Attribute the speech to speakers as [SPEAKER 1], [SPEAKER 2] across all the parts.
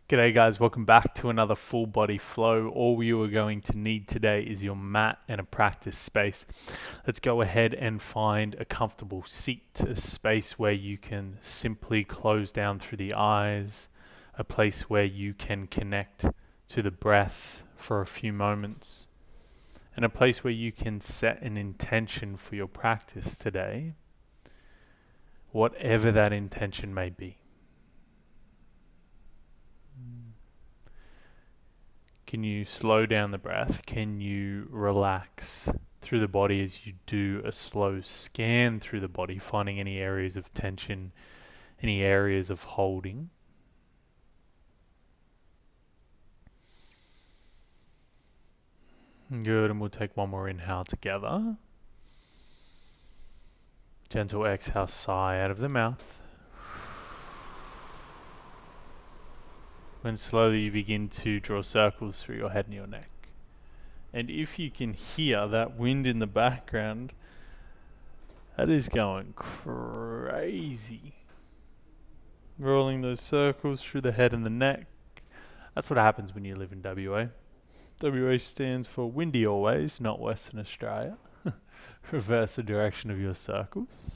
[SPEAKER 1] G'day guys, welcome back to another full body flow. All you are going to need today is your mat and a practice space. Let's go ahead and find a comfortable seat, a space where you can simply close down through the eyes, a place where you can connect to the breath for a few moments, and a place where you can set an intention for your practice today, whatever that intention may be. Can you slow down the breath? Can you relax through the body as you do a slow scan through the body, finding any areas of tension, any areas of holding? Good, and we'll take one more inhale together. Gentle exhale, sigh out of the mouth. When slowly you begin to draw circles through your head and your neck. And if you can hear that wind in the background, that is going crazy. Rolling those circles through the head and the neck. That's what happens when you live in WA. WA stands for windy always, not Western Australia. Reverse the direction of your circles.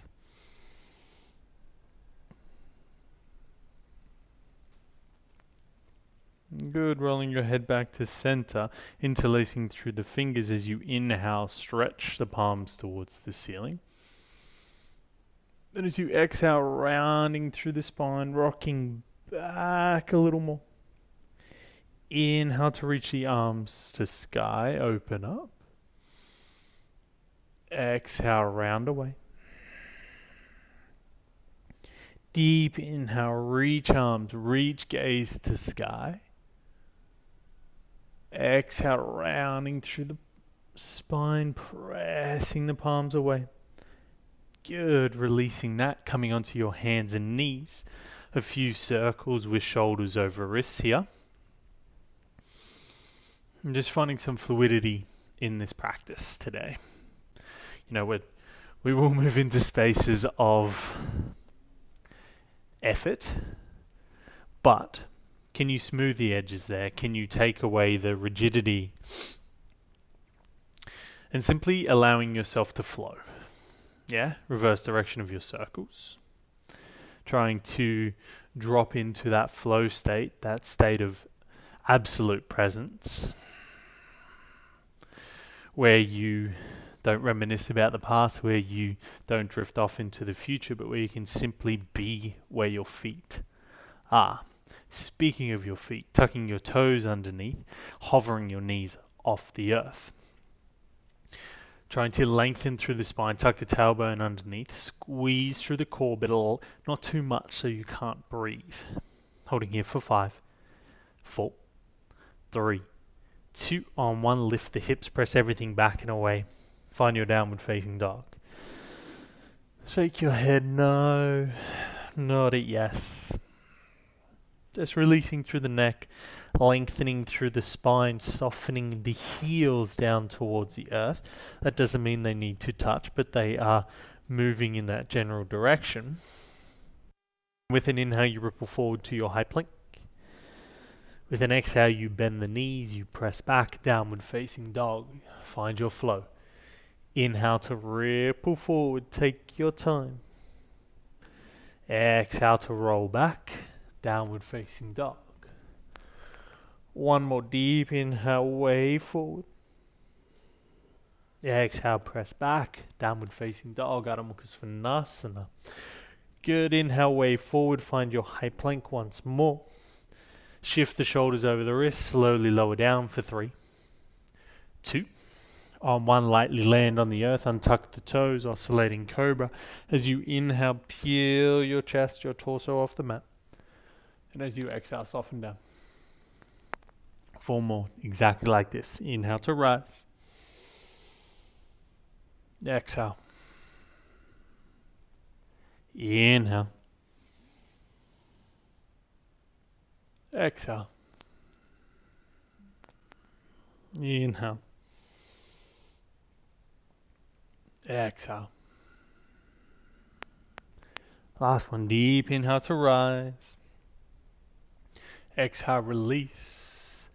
[SPEAKER 1] Good, rolling your head back to center, interlacing through the fingers as you inhale, stretch the palms towards the ceiling. Then as you exhale, rounding through the spine, rocking back a little more. Inhale to reach the arms to sky, open up. Exhale, round away. Deep inhale, reach arms, reach gaze to sky. Exhale, rounding through the spine, pressing the palms away. Good, releasing that, coming onto your hands and knees. A few circles with shoulders over wrists here. I'm just finding some fluidity in this practice today. We will move into spaces of effort, but can you smooth the edges there? Can you take away the rigidity and simply allowing yourself to flow? Yeah, reverse direction of your circles. Trying to drop into that flow state, that state of absolute presence, where you don't reminisce about the past, where you don't drift off into the future, but where you can simply be where your feet are. Speaking of your feet, tucking your toes underneath, hovering your knees off the earth. Trying to lengthen through the spine, tuck the tailbone underneath, squeeze through the core, but not too much so you can't breathe. Holding here for 5, 4, 3, 2, on 1, lift the hips, press everything back and away. Find your downward facing dog. Shake your head no, nod it yes. Just releasing through the neck, lengthening through the spine, softening the heels down towards the earth. That doesn't mean they need to touch, but they are moving in that general direction. With an inhale, you ripple forward to your high plank. With an exhale, you bend the knees, you press back, downward facing dog. Find your flow. Inhale to ripple forward, take your time. Exhale to roll back, downward facing dog. One more deep inhale, way forward. Exhale, press back, downward facing dog, Adho Mukha Svanasana. Good, inhale, way forward, find your high plank once more. Shift the shoulders over the wrists, slowly lower down for 3, 2, on 1, lightly land on the earth, untuck the toes, oscillating cobra. As you inhale, peel your chest, your torso off the mat. And as you exhale, soften down. 4 more, exactly like this. Inhale to rise. Exhale. Inhale. Exhale. Inhale. Exhale. Last one, deep inhale to rise. Exhale, release.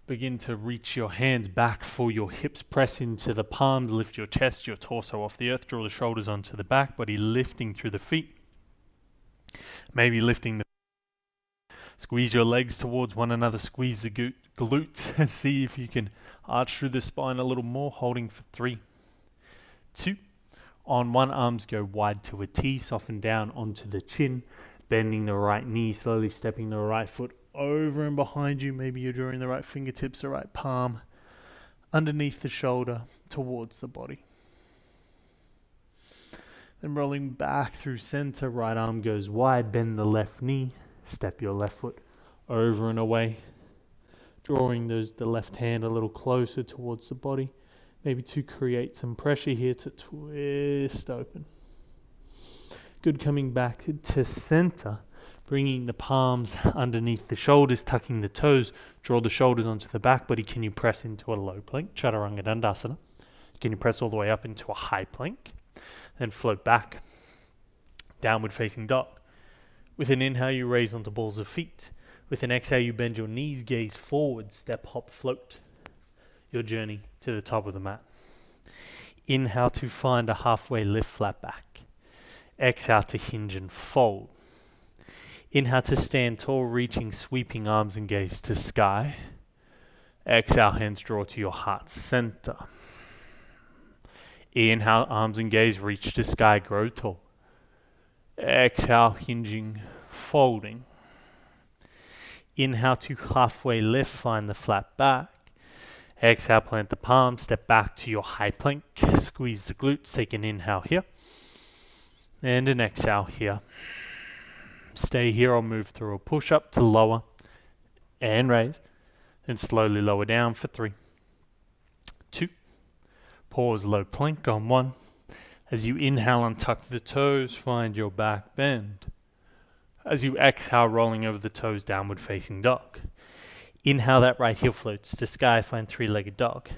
[SPEAKER 1] Begin to reach your hands back for your hips. Press into the palms. Lift your chest, your torso off the earth. Draw the shoulders onto the back. Body lifting through the feet. Maybe lifting the... Squeeze your legs towards one another. Squeeze the glutes and see if you can arch through the spine a little more. Holding for 3, 2. On one, arms go wide to a T. Soften down onto the chin. Bending the right knee. Slowly stepping the right foot over and behind you. Maybe you're drawing the right fingertips, the right palm underneath the shoulder towards the body. Then rolling back through center, right arm goes wide, bend the left knee, step your left foot over and away, drawing the left hand a little closer towards the body, maybe to create some pressure here to twist open. Good, coming back to center. Bringing the palms underneath the shoulders, tucking the toes, draw the shoulders onto the back body. Can you press into a low plank, Chaturanga Dandasana? Can you press all the way up into a high plank? Then float back, downward facing dog. With an inhale, you raise onto balls of feet. With an exhale, you bend your knees, gaze forward, step, hop, float. Your journey to the top of the mat. Inhale to find a halfway lift, flat back. Exhale to hinge and fold. Inhale to stand tall, reaching, sweeping arms and gaze to sky. Exhale, hands draw to your heart center. Inhale, arms and gaze, reach to sky, grow tall. Exhale, hinging, folding. Inhale to halfway lift, find the flat back. Exhale, plant the palms, step back to your high plank. Squeeze the glutes, take an inhale here. And an exhale here. Stay here or move through a push up to lower and raise. Then slowly lower down for 3, 2. Pause, low plank on 1. As you inhale, untuck the toes, find your back bend. As you exhale, rolling over the toes, downward facing dog. Inhale, that right heel floats to sky, find 3-legged dog.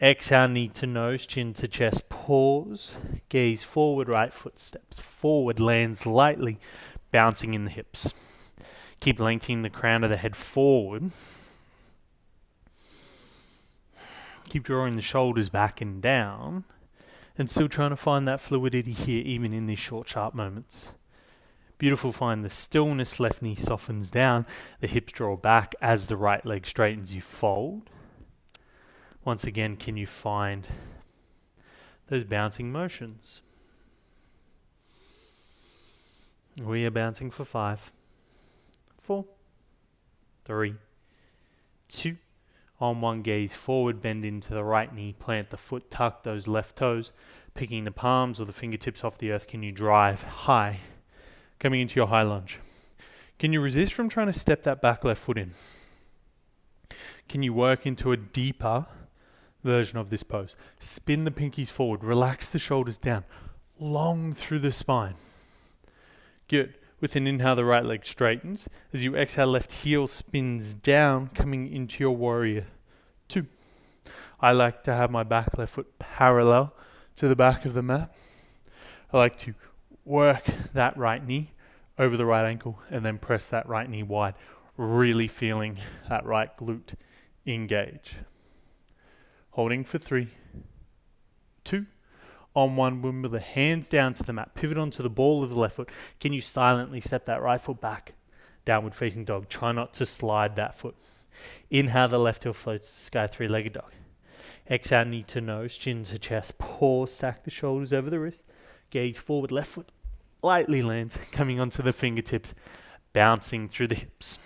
[SPEAKER 1] Exhale, knee to nose, chin to chest, pause. Gaze forward, right foot steps forward, lands lightly, bouncing in the hips. Keep lengthening the crown of the head forward. Keep drawing the shoulders back and down. And still trying to find that fluidity here, even in these short, sharp moments. Beautiful, find the stillness, left knee softens down. The hips draw back as the right leg straightens, you fold. Once again, can you find those bouncing motions? We are bouncing for 5, 4, 3, 2. On one, gaze forward, bend into the right knee, plant the foot, tuck those left toes, picking the palms or the fingertips off the earth. Can you drive high, coming into your high lunge? Can you resist from trying to step that back left foot in? Can you work into a deeper version of this pose? Spin the pinkies forward, relax the shoulders down, long through the spine. Good. With an inhale, the right leg straightens. As you exhale, left heel spins down, coming into your warrior 2. I like to have my back left foot parallel to the back of the mat. I like to work that right knee over the right ankle and then press that right knee wide, really feeling that right glute engage. Holding for 3, 2. On one, with the hands down to the mat, pivot onto the ball of the left foot. Can you silently step that right foot back? Downward facing dog. Try not to slide that foot. Inhale, the left heel floats to sky, 3-legged dog. Exhale, knee to nose, chin to chest. Pause, stack the shoulders over the wrist. Gaze forward, left foot lightly lands, coming onto the fingertips, bouncing through the hips.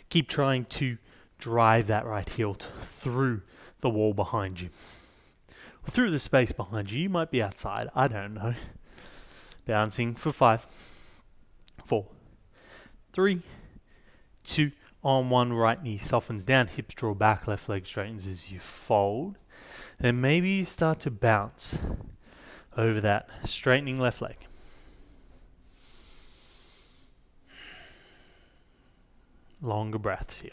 [SPEAKER 1] Keep trying to drive that right heel through the wall behind you. Through the space behind you. You might be outside, I don't know. Bouncing for 5, 4, 3, 2. On one, right knee softens down, hips draw back, left leg straightens as you fold. Then maybe you start to bounce over that straightening left leg. Longer breaths here.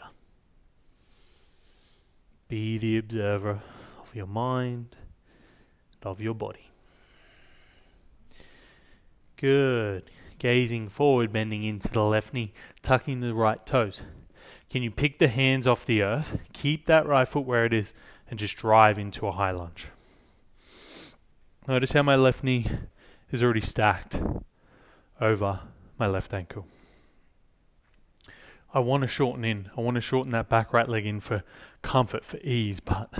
[SPEAKER 1] Be the observer of your mind, of your body. Good. Gazing forward, bending into the left knee, tucking the right toes. Can you pick the hands off the earth, keep that right foot where it is, and just drive into a high lunge? Notice how my left knee is already stacked over my left ankle. I want to shorten in. I want to shorten that back right leg in for comfort, for ease, but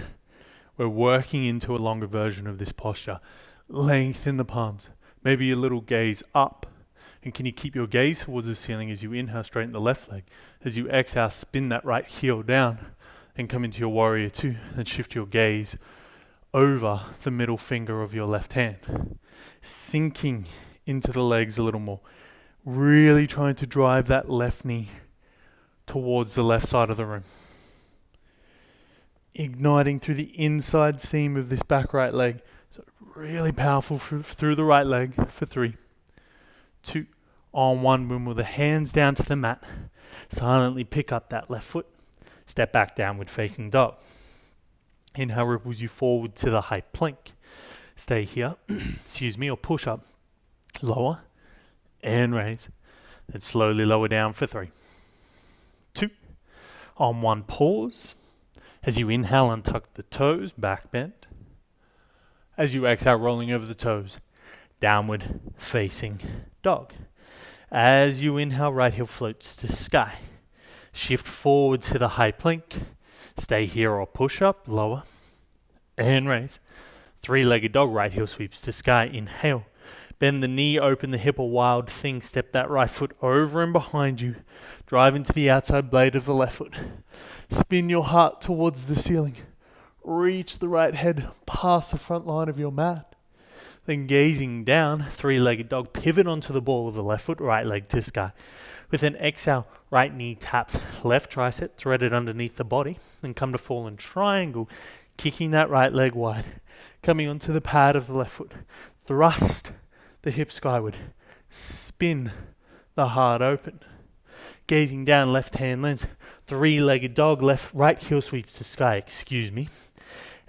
[SPEAKER 1] we're working into a longer version of this posture. Lengthen the palms. Maybe a little gaze up. And can you keep your gaze towards the ceiling as you inhale, straighten the left leg? As you exhale, spin that right heel down and come into your warrior two. Then shift your gaze over the middle finger of your left hand. Sinking into the legs a little more. Really trying to drive that left knee towards the left side of the room. Igniting through the inside seam of this back right leg. So really powerful through the right leg for 3, 2, on 1. Boom, with the hands down to the mat. Silently pick up that left foot. Step back, downward facing dog. Inhale ripples you forward to the high plank. Stay here, or push up. Lower and raise. Then slowly lower down for 3, 2, on 1. Pause. As you inhale, untuck the toes, back bend. As you exhale, rolling over the toes, downward facing dog. As you inhale, right heel floats to sky. Shift forward to the high plank. Stay here or push up, lower, and raise. 3-legged dog, right heel sweeps to sky. Inhale. Bend the knee, open the hip, a wild thing. Step that right foot over and behind you. Drive into the outside blade of the left foot. Spin your heart towards the ceiling. Reach the right head past the front line of your mat. Then gazing down, 3-legged dog, pivot onto the ball of the left foot, right leg to sky. With an exhale, right knee taps, left tricep threaded underneath the body. Then come to fallen triangle, kicking that right leg wide. Coming onto the pad of the left foot. Thrust the hip skyward. Spin the heart open. Gazing down, left hand lands. 3-legged dog, right heel sweeps to sky,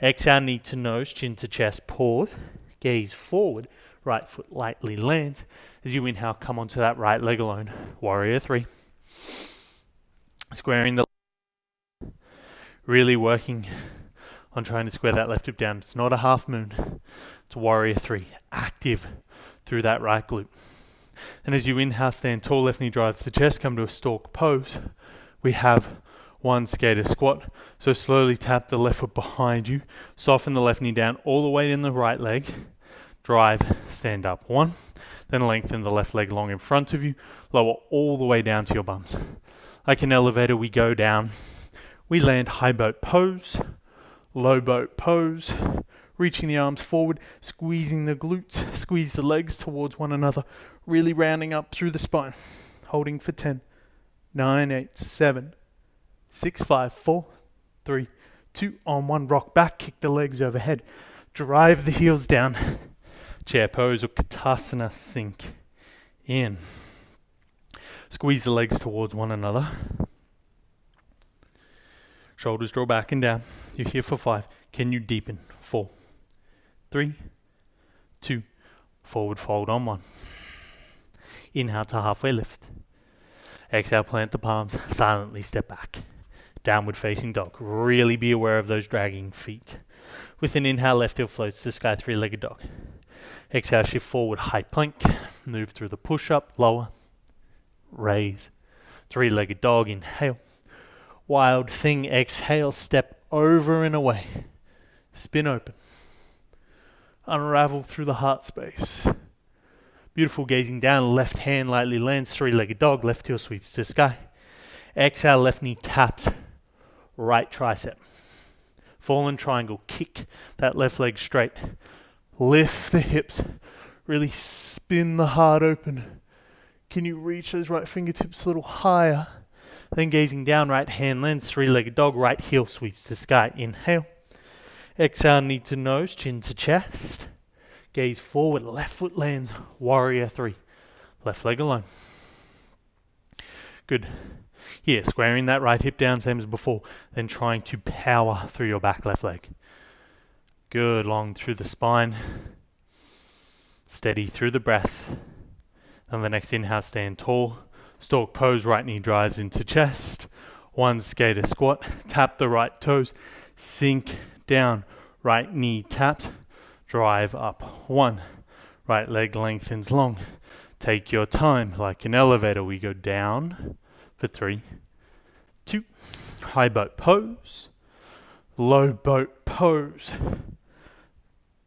[SPEAKER 1] Exhale, knee to nose, chin to chest, pause. Gaze forward, right foot lightly lands. As you inhale, come onto that right leg alone. Warrior 3. Squaring the really working on trying to square that left hip down. It's not a half moon. It's warrior 3. Active through that right glute. And as you inhale, stand tall, left knee drives the chest, come to a stalk pose. We have 1 skater squat. So slowly tap the left foot behind you. Soften the left knee down, all the weight in the right leg. Drive, stand up. 1. Then lengthen the left leg long in front of you. Lower all the way down to your bums. Like an elevator, we go down. We land high boat pose, low boat pose. Reaching the arms forward, squeezing the glutes, squeeze the legs towards one another, really rounding up through the spine. Holding for 10, 9, 8, 7, 6, 5, 4, 3, 2, on 1. Rock back, kick the legs overhead. Drive the heels down. Chair pose or Katasana, sink in. Squeeze the legs towards one another. Shoulders draw back and down. You're here for 5. Can you deepen? 4, 3, 2, forward fold on 1. Inhale to halfway lift. Exhale, plant the palms, silently step back. Downward facing dog. Really be aware of those dragging feet. With an inhale, left heel floats to sky, 3-legged dog. Exhale, shift forward, high plank. Move through the push-up, lower. Raise. 3-legged dog, inhale. Wild thing, exhale, step over and away. Spin open. Unravel through the heart space. Beautiful, gazing down, left hand lightly lands, 3-legged dog, left heel sweeps to sky. Exhale, left knee taps, right tricep. Fallen triangle, kick that left leg straight. Lift the hips, really spin the heart open. Can you reach those right fingertips a little higher? Then gazing down, right hand lands, 3-legged dog, right heel sweeps to sky. Inhale. Exhale, knee to nose, chin to chest. Gaze forward, left foot lands, warrior 3. Left leg alone. Good. Here, squaring that right hip down, same as before. Then trying to power through your back left leg. Good, long through the spine. Steady through the breath. On the next inhale, stand tall. Stalk pose, right knee drives into chest. One skater squat. Tap the right toes. Sink down. Right knee tapped. Drive up. One. Right leg lengthens long. Take your time. Like an elevator, we go down for 3, 2. High boat pose. Low boat pose.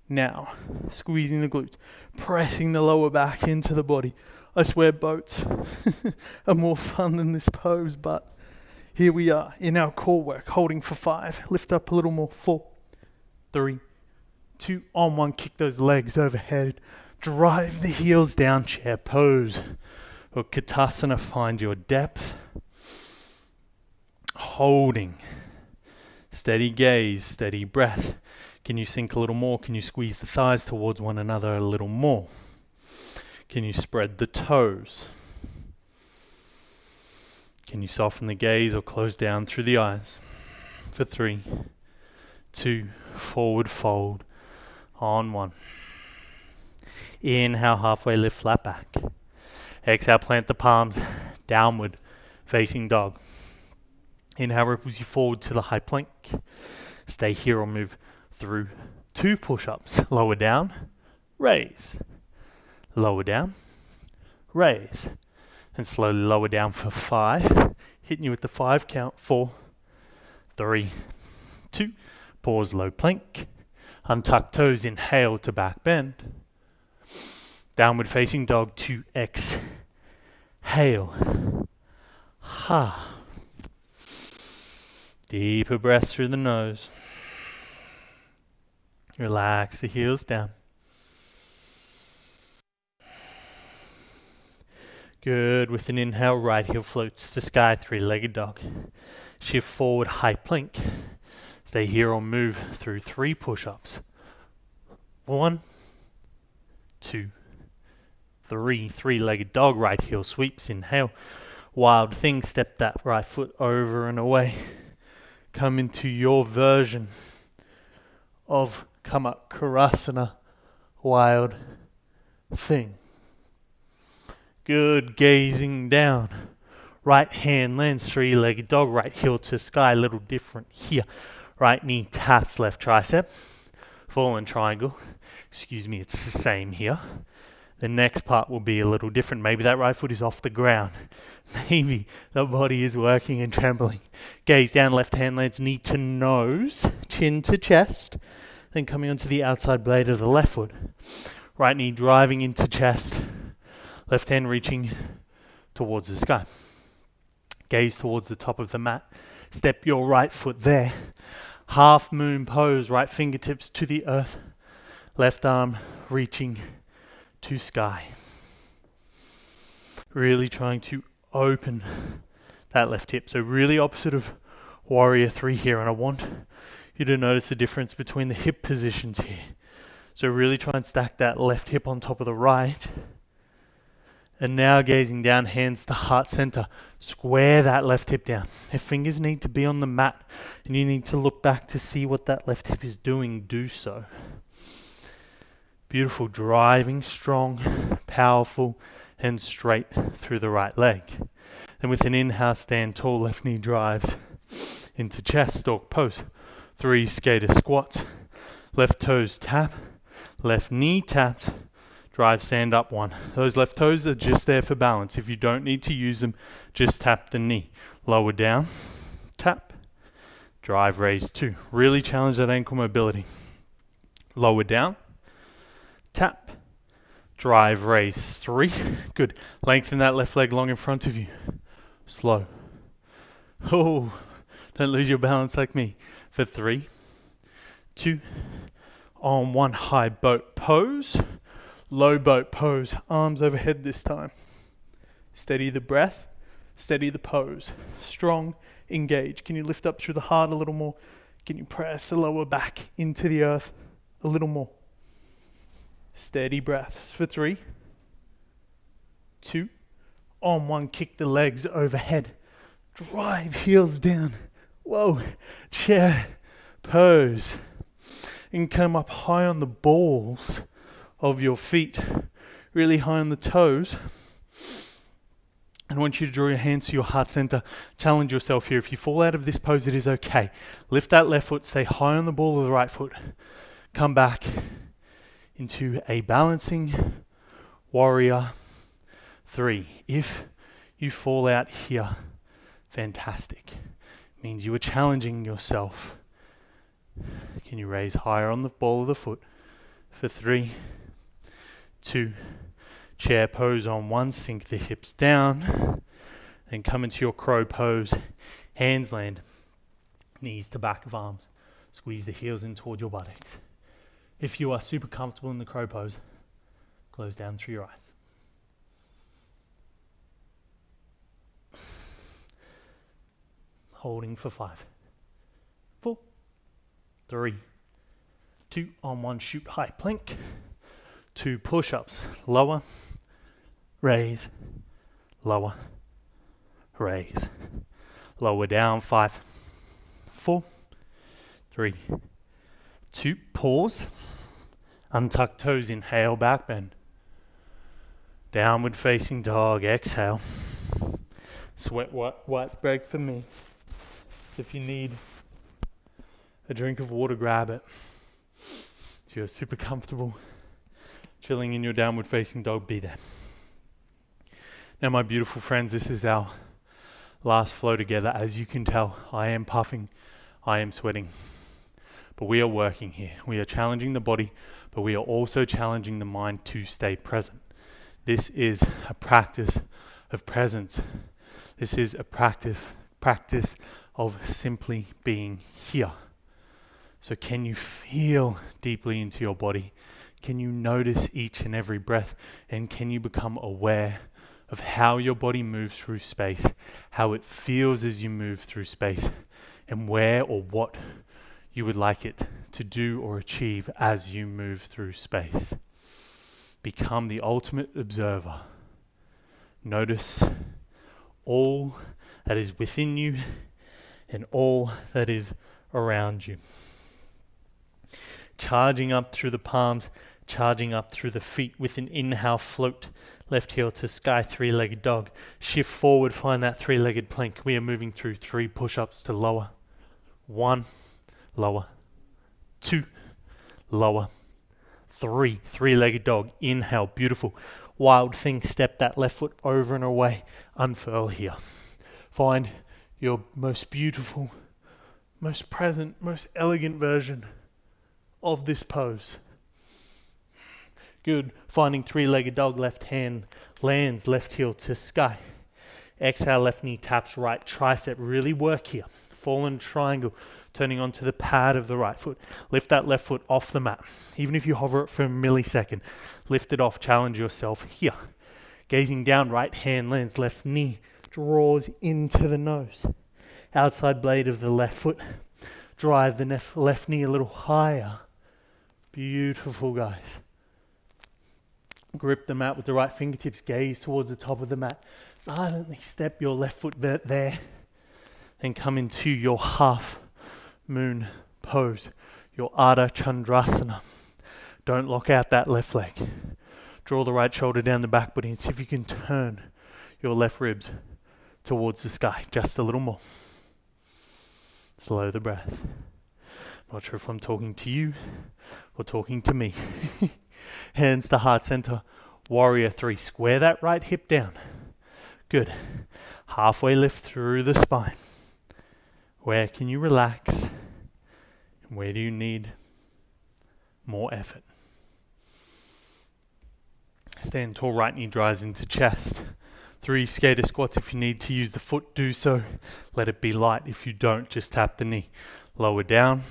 [SPEAKER 1] Now, squeezing the glutes, pressing the lower back into the body. I swear boats are more fun than this pose, but here we are in our core work, holding for 5. Lift up a little more. 4, 3, 2, on 1. Kick those legs overhead. Drive the heels down, chair pose. Or Katasana, find your depth. Holding. Steady gaze, steady breath. Can you sink a little more? Can you squeeze the thighs towards one another a little more? Can you spread the toes? Can you soften the gaze or close down through the eyes? For 3, 2, forward fold on 1. Inhale, halfway lift, flat back. Exhale, plant the palms, downward facing dog. Inhale, ripples you forward to the high plank. Stay here or move through 2 push-ups. Lower down, raise. Lower down, raise. And slowly lower down for 5. Hitting you with the 5 count. 4, 3, 2. Pause, low plank. Untuck toes, inhale to back bend. Downward facing dog, 2x. Exhale. Ha. Deeper breath through the nose. Relax the heels down. Good. With an inhale, right heel floats to sky, 3-legged dog. Shift forward, high plank. Stay here or move through 3 push-ups. 1, 2, 3. 3-legged dog, right heel sweeps, inhale. Wild thing, step that right foot over and away. Come into your version of Karasana, wild thing. Good, gazing down. Right hand lands, 3-legged dog, right heel to sky, a little different here. Right knee taps left tricep, fallen triangle. Excuse me, it's the same here. The next part will be a little different. Maybe that right foot is off the ground. Maybe the body is working and trembling. Gaze down, left hand lands, knee to nose, chin to chest. Then coming onto the outside blade of the left foot. Right knee driving into chest. Left hand reaching towards the sky. Gaze towards the top of the mat. Step your right foot there. Half moon pose, right fingertips to the earth. Left arm reaching to sky. Really trying to open that left hip. So really opposite of warrior 3 here. And I want you to notice the difference between the hip positions here. So really try and stack that left hip on top of the right. And now gazing down, hands to heart center. Square that left hip down. If fingers need to be on the mat and you need to look back to see what that left hip is doing, do so. Beautiful, driving strong, powerful, and straight through the right leg. Then with an inhale, stand tall, left knee drives into chest, stalk pose. 3 skater squats. Left toes tap, left knee tapped. Drive, stand up 1. Those left toes are just there for balance. If you don't need to use them, just tap the knee. Lower down, tap, drive, raise 2. Really challenge that ankle mobility. Lower down, tap, drive, raise 3. Good. Lengthen that left leg long in front of you. Slow. Oh, don't lose your balance like me. For 3, 2, on 1. High boat pose. Low boat pose, arms overhead this time. Steady the breath, steady the pose. Strong, engage. Can you lift up through the heart a little more? Can you press the lower back into the earth a little more? Steady breaths for 3, 2, on 1. Kick the legs overhead. Drive heels down. Whoa, chair pose. And come up high on the balls of your feet, really high on the toes. And I want you to draw your hands to your heart center. Challenge yourself here. If you fall out of this pose, it is okay. Lift that left foot, stay high on the ball of the right foot. Come back into a balancing warrior 3. If you fall out here, fantastic. Means you are challenging yourself. Can you raise higher on the ball of the foot for 3, 2, chair pose on 1, sink the hips down, then come into your crow pose, hands land, knees to back of arms, squeeze the heels in toward your buttocks. If you are super comfortable in the crow pose, close down through your eyes. Holding for 5, 4, 3, 2, on 1, shoot high plank, 2 push-ups, lower, raise, lower, raise, lower down, 5, 4, 3, 2, pause, untuck toes, inhale, back bend, downward facing dog, exhale, sweat white break for me. So if you need a drink of water, grab it. If you're super comfortable chilling in your downward facing dog, be there. Now my beautiful friends, this is our last flow together. As you can tell, I am puffing, I am sweating, but we are working here. We are challenging the body, but we are also challenging the mind to stay present. This is a practice of presence. This is a practice of simply being here. So can you feel deeply into your body? Can you notice each and every breath? And can you become aware of how your body moves through space, how it feels as you move through space, and where or what you would like it to do or achieve as you move through space? Become the ultimate observer. Notice all that is within you and all that is around you. Charging up through the palms, charging up through the feet with an inhale, float left heel to sky, 3-legged dog. Shift forward, find that 3-legged plank. We are moving through 3 push-ups to lower. 1, lower. 2, lower. 3, 3-legged dog. Inhale, beautiful. Wild thing, step that left foot over and away. Unfurl here. Find your most beautiful, most present, most elegant version of this pose. Good. Finding 3-legged dog, left hand lands, left heel to sky. Exhale, left knee taps right tricep. Really work here. Fallen triangle, turning onto the pad of the right foot. Lift that left foot off the mat. Even if you hover it for a millisecond, lift it off, challenge yourself here. Gazing down, right hand lands, left knee draws into the nose. Outside blade of the left foot. Drive the left knee a little higher. Beautiful, guys. Grip the mat with the right fingertips. Gaze towards the top of the mat. Silently step your left foot there. Then come into your half moon pose. Your Ardha Chandrasana. Don't lock out that left leg. Draw the right shoulder down the back body and see if you can turn your left ribs towards the sky. Just a little more. Slow the breath. Not sure if I'm talking to you or talking to me. Hands to heart center. Warrior 3. Square that right hip down. Good. Halfway lift through the spine. Where can you relax? And where do you need more effort? Stand tall, right knee drives into chest. 3 skater squats. If you need to use the foot, do so. Let it be light. If you don't, just tap the knee. Lower down.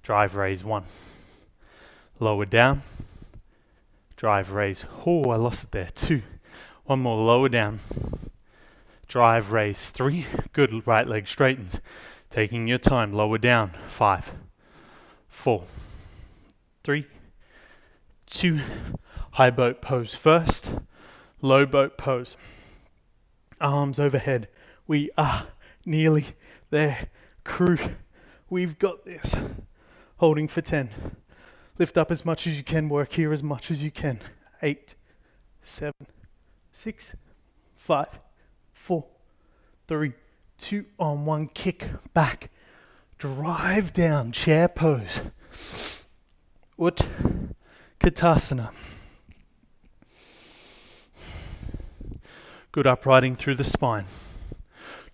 [SPEAKER 1] Drive, raise 1. Lower down. Drive, raise. Oh, I lost it there. 2. 1 more. Lower down. Drive, raise. 3. Good. Right leg straightens. Taking your time. Lower down. 5. 4. 3. 2. High boat pose first. Low boat pose. Arms overhead. We are nearly there. Crew, we've got this. Holding for 10. Lift up as much as you can. Work here as much as you can. 8, 7, 6, 5, 4, 3, 2, on 1, kick back, drive down, chair pose, Utkatasana. Good uprighting through the spine.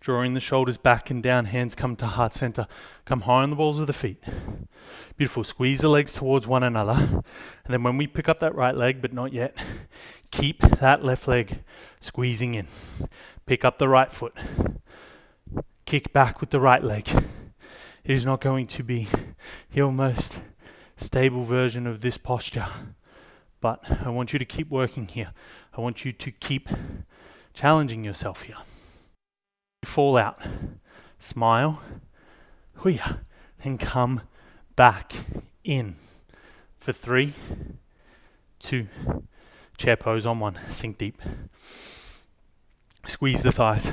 [SPEAKER 1] Drawing the shoulders back and down, hands come to heart center. Come high on the balls of the feet. Beautiful, squeeze the legs towards one another. And then when we pick up that right leg, but not yet, keep that left leg squeezing in. Pick up the right foot. Kick back with the right leg. It is not going to be the most stable version of this posture, but I want you to keep working here. I want you to keep challenging yourself here. Fall out, smile, and come back in for 3, 2, chair pose on 1, sink deep. Squeeze the thighs.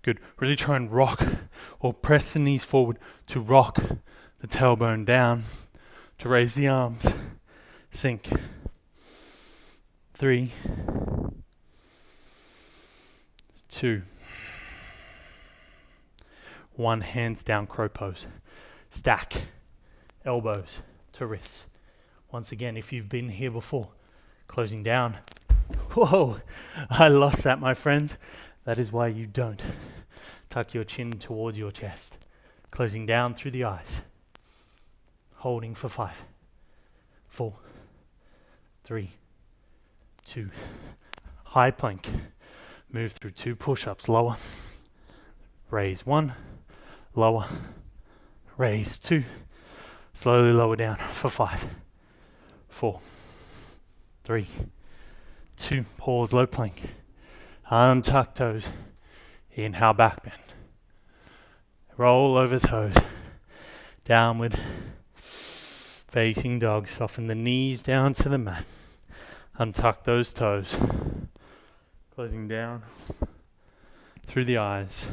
[SPEAKER 1] Good. Really try and rock or press the knees forward to rock the tailbone down, to raise the arms. Sink. 3, 2, 1, hands down, crow pose. Stack, elbows to wrists. Once again, if you've been here before, closing down. Whoa, I lost that, my friends. That is why you don't. Tuck your chin towards your chest. Closing down through the eyes. Holding for 5, 4, 3, 2. High plank. Move through 2 push-ups, lower. Raise 1. Lower, raise 2, slowly lower down for 5, 4, 3, 2, pause, low plank, untuck toes, inhale, back bend, roll over toes, downward facing dog, soften the knees down to the mat, untuck those toes, closing down through the eyes.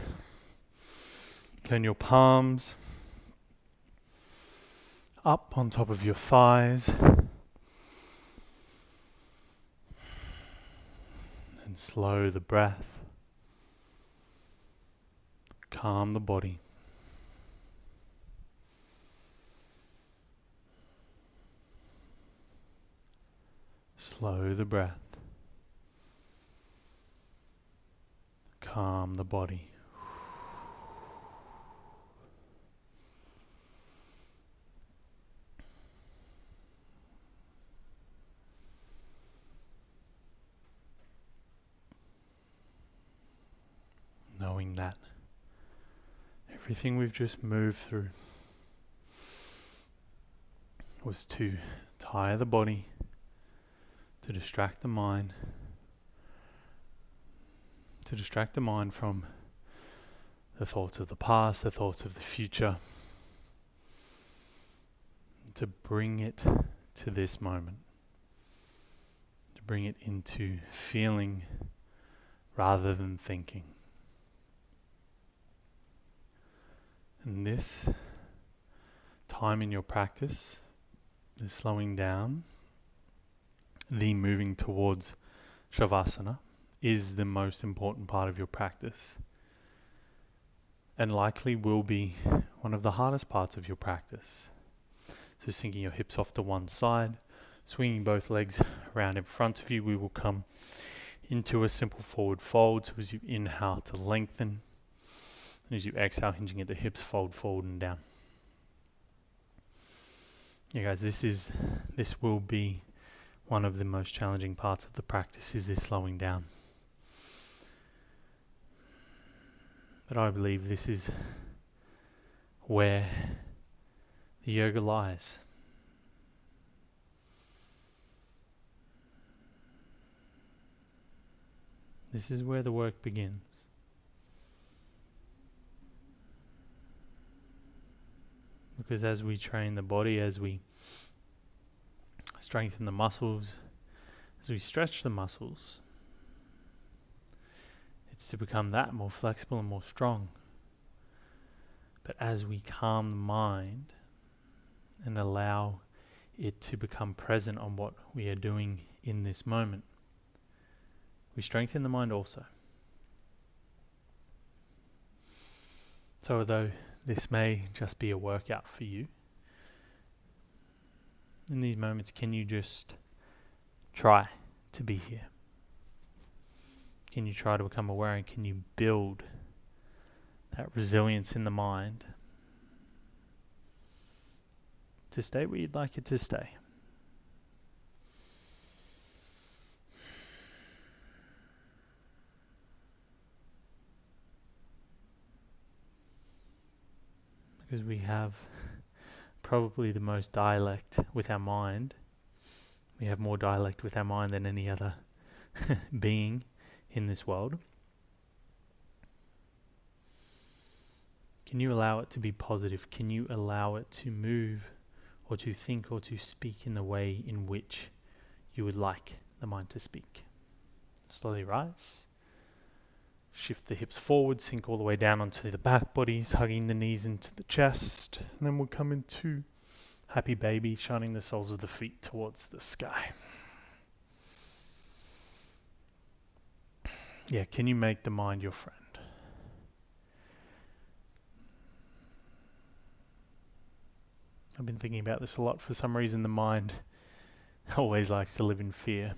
[SPEAKER 1] Turn your palms up on top of your thighs and slow the breath. Calm the body. Slow the breath. Calm the body. Knowing that everything we've just moved through was to tire the body, to distract the mind, from the thoughts of the past, the thoughts of the future, to bring it to this moment, to bring it into feeling rather than thinking. And this time in your practice, the slowing down, the moving towards Shavasana, is the most important part of your practice, and likely will be one of the hardest parts of your practice. So sinking your hips off to one side, swinging both legs around in front of you, we will come into a simple forward fold. So as you inhale to lengthen, and as you exhale, hinging at the hips, fold forward and down. Yeah, guys, this will be one of the most challenging parts of the practice, is this slowing down. But I believe this is where the yoga lies. This is where the work begins. Because as we train the body, as we strengthen the muscles, as we stretch the muscles, it's to become that more flexible and more strong. But as we calm the mind and allow it to become present on what we are doing in this moment, we strengthen the mind also. So although this may just be a workout for you, in these moments, can you just try to be here? Can you try to become aware, and can you build that resilience in the mind to stay where you'd like it to stay? Because we have probably the most dialect with our mind. We have more dialect with our mind than any other being in this world. Can you allow it to be positive? Can you allow it to move or to think or to speak in the way in which you would like the mind to speak? Slowly rise. Shift the hips forward, sink all the way down onto the back bodies, hugging the knees into the chest. And then we'll come into happy baby, shining the soles of the feet towards the sky. Yeah, can you make the mind your friend? I've been thinking about this a lot. For some reason, the mind always likes to live in fear.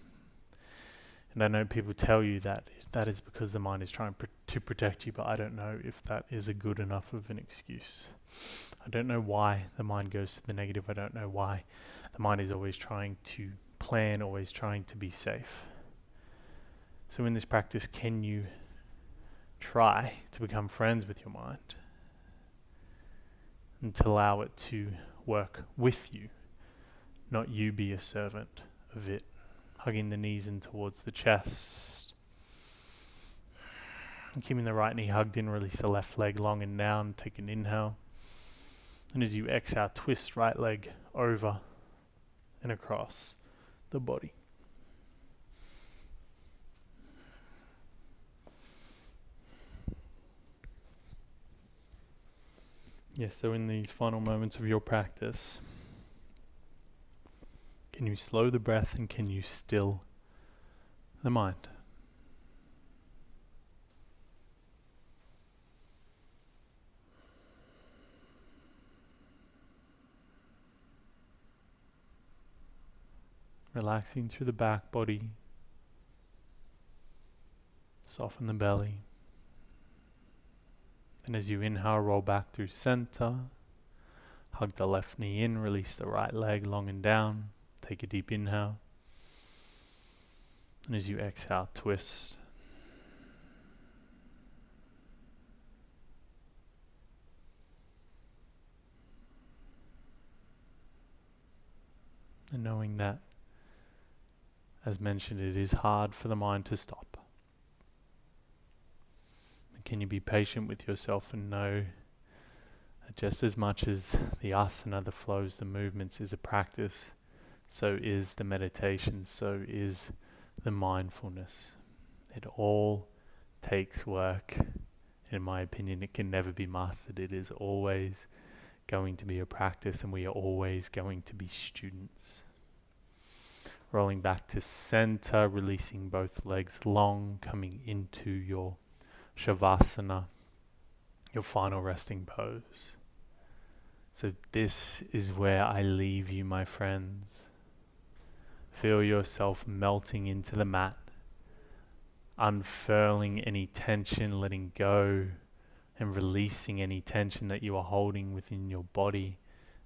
[SPEAKER 1] And I know people tell you that is because the mind is trying to protect you, but I don't know if that is a good enough of an excuse. I don't know why the mind goes to the negative. I don't know why the mind is always trying to plan, always trying to be safe. So in this practice, can you try to become friends with your mind and to allow it to work with you, not you be a servant of it? Hugging the knees in towards the chest. And keeping the right knee hugged in, release the left leg long and down. Take an inhale. And as you exhale, twist right leg over and across the body. Yes, so in these final moments of your practice, can you slow the breath and can you still the mind? Relaxing through the back body, soften the belly. And as you inhale, roll back through center. Hug the left knee in, release the right leg long and down. Take a deep inhale. And as you exhale, twist. And knowing that, as mentioned, it is hard for the mind to stop. And can you be patient with yourself and know that just as much as the asana, the flows, the movements is a practice, so is the meditation, so is the mindfulness. It all takes work. In my opinion, it can never be mastered. It is always going to be a practice, and we are always going to be students. Rolling back to center, releasing both legs long, coming into your Shavasana, your final resting pose. So this is where I leave you, my friends. Feel yourself melting into the mat, unfurling any tension, letting go, and releasing any tension that you are holding within your body,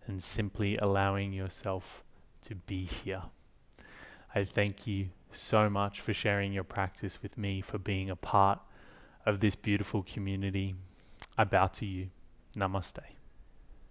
[SPEAKER 1] and simply allowing yourself to be here. I thank you so much for sharing your practice with me, for being a part of this beautiful community. I bow to you. Namaste.